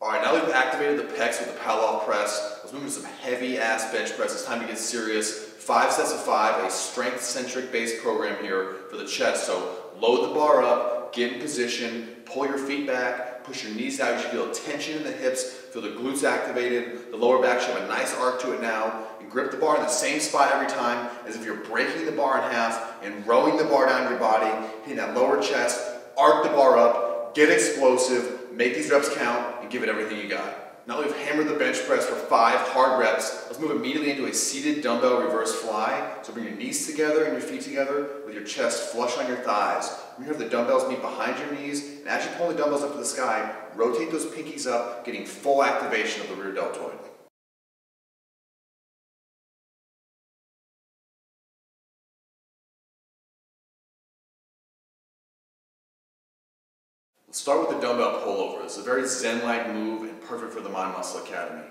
Alright, now that we've activated the pecs with the power off press, let's move into some heavy ass bench press. It's time to get serious. 5 sets of 5, a strength-centric based program here for the chest. So load the bar up, get in position, pull your feet back, push your knees out. You should feel tension in the hips, feel the glutes activated. The lower back should have a nice arc to it now. And grip the bar in the same spot every time, as if you're breaking the bar in half and rowing the bar down your body, hitting that lower chest, arc the bar up, get explosive, make these reps count, and give it everything you got. Now that we've hammered the bench press for 5 hard reps, let's move immediately into a seated dumbbell reverse fly. So bring your knees together and your feet together with your chest flush on your thighs. Remember, the dumbbells meet behind your knees, and as you pull the dumbbells up to the sky, rotate those pinkies up, getting full activation of the rear deltoid. Let's start with the dumbbell pullover. It's a very zen-like move and perfect for the Mind Muscle Academy.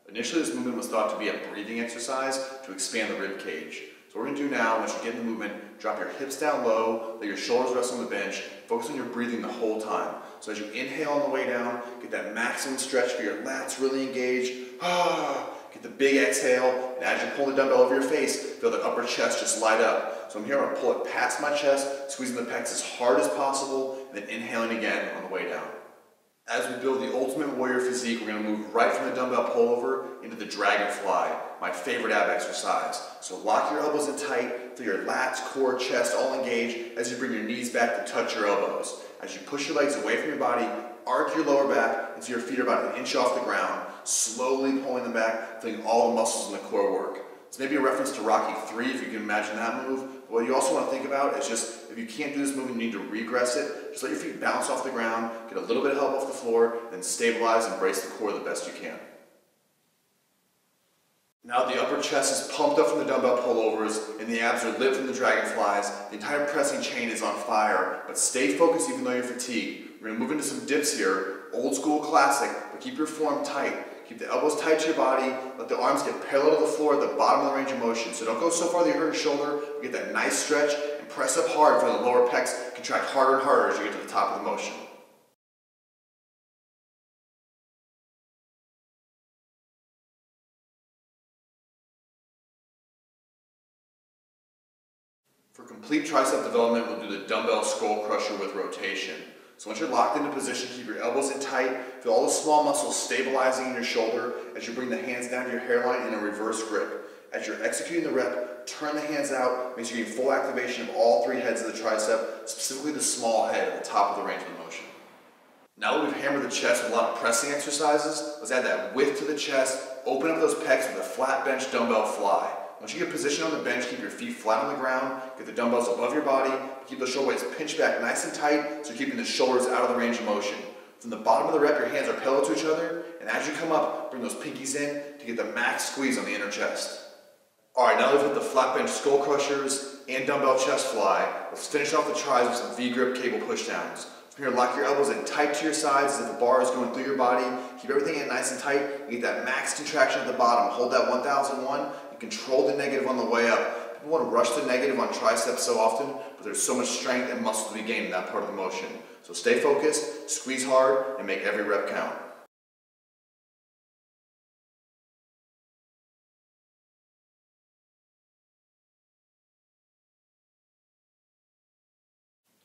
Initially, this movement was thought to be a breathing exercise to expand the rib cage. So what we're going to do now, once you get in the movement, drop your hips down low, let your shoulders rest on the bench, focus on your breathing the whole time. So as you inhale on the way down, get that maximum stretch for your lats really engaged. Get the big exhale, and as you pull the dumbbell over your face, feel the upper chest just light up. So I'm here, I'm going to pull it past my chest, squeezing the pecs as hard as possible, and then inhaling again on the way down. As we build the ultimate warrior physique, we're going to move right from the dumbbell pullover into the Dragonfly, my favorite ab exercise. So lock your elbows in tight, feel your lats, core, chest all engaged as you bring your knees back to touch your elbows. As you push your legs away from your body, arc your lower back until your feet are about 1 inch off the ground, slowly pulling them back, feeling all the muscles in the core work. It's maybe a reference to Rocky 3 if you can imagine that move. But what you also want to think about is just, if you can't do this move and you need to regress it, just let your feet bounce off the ground, get a little bit of help off the floor, then stabilize and brace the core the best you can. Now the upper chest is pumped up from the dumbbell pullovers and the abs are lit from the Dragonflies. The entire pressing chain is on fire, but stay focused even though you're fatigued. We're going to move into some dips here, old school classic, but keep your form tight. Keep the elbows tight to your body, let the arms get parallel to the floor at the bottom of the range of motion. So don't go so far that you hurt your shoulder, but get that nice stretch and press up hard for the lower pecs contract harder and harder as you get to the top of the motion. For complete tricep development, we'll do the dumbbell skull crusher with rotation. So once you're locked into position, keep your elbows in tight, feel all the small muscles stabilizing in your shoulder as you bring the hands down to your hairline in a reverse grip. As you're executing the rep, turn the hands out, make sure you're getting full activation of all 3 heads of the tricep, specifically the small head at the top of the range of motion. Now that we've hammered the chest with a lot of pressing exercises, let's add that width to the chest, open up those pecs with a flat bench dumbbell fly. Once you get positioned on the bench, keep your feet flat on the ground, get the dumbbells above your body, keep those shoulder blades pinched back nice and tight so you're keeping the shoulders out of the range of motion. From the bottom of the rep, your hands are parallel to each other, and as you come up, bring those pinkies in to get the max squeeze on the inner chest. Alright, now that we've hit the flat bench skull crushers and dumbbell chest fly, let's finish off the tries with some V-grip cable pushdowns. From here, lock your elbows in tight to your sides as if the bar is going through your body. Keep everything in nice and tight, and get that max contraction at the bottom. Hold that 1001, and control the negative on the way up. People want to rush the negative on triceps so often, but there's so much strength and muscle to be gained in that part of the motion. So stay focused, squeeze hard, and make every rep count.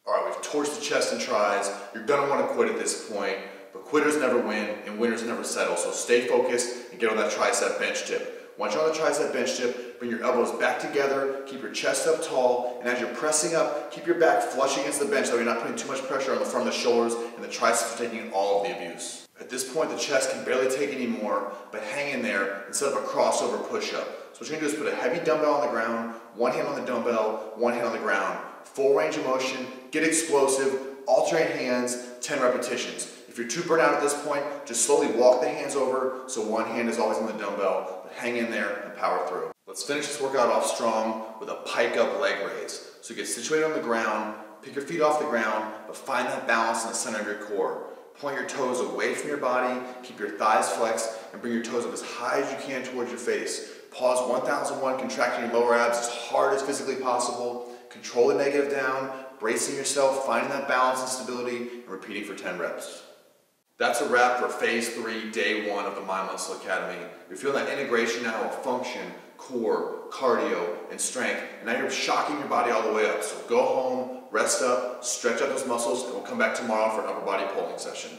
Alright, we've torched the chest and tries. You're going to want to quit at this point, but quitters never win and winners never settle. So stay focused and get on that tricep bench dip. Once you're on the tricep bench dip, bring your elbows back together, keep your chest up tall, and as you're pressing up, keep your back flush against the bench so you're not putting too much pressure on the front of the shoulders and the triceps are taking all of the abuse. At this point, the chest can barely take any more, but hang in there and set up a crossover push-up. So what you're going to do is put a heavy dumbbell on the ground, one hand on the dumbbell, one hand on the ground. Full range of motion, get explosive, alternate hands, 10 repetitions. If you're too burnt out at this point, just slowly walk the hands over so one hand is always on the dumbbell, but hang in there and power through. Let's finish this workout off strong with a pike up leg raise. So get situated on the ground, pick your feet off the ground, but find that balance in the center of your core. Point your toes away from your body, keep your thighs flexed, and bring your toes up as high as you can towards your face. Pause 1001, contracting your lower abs as hard as physically possible. Control the negative down, bracing yourself, finding that balance and stability, and repeating for 10 reps. That's a wrap for phase 3, day 1 of the Mind Muscle Academy. You're feeling that integration now of function, core, cardio, and strength. And now you're shocking your body all the way up. So go home, rest up, stretch out those muscles, and we'll come back tomorrow for an upper body pulling session.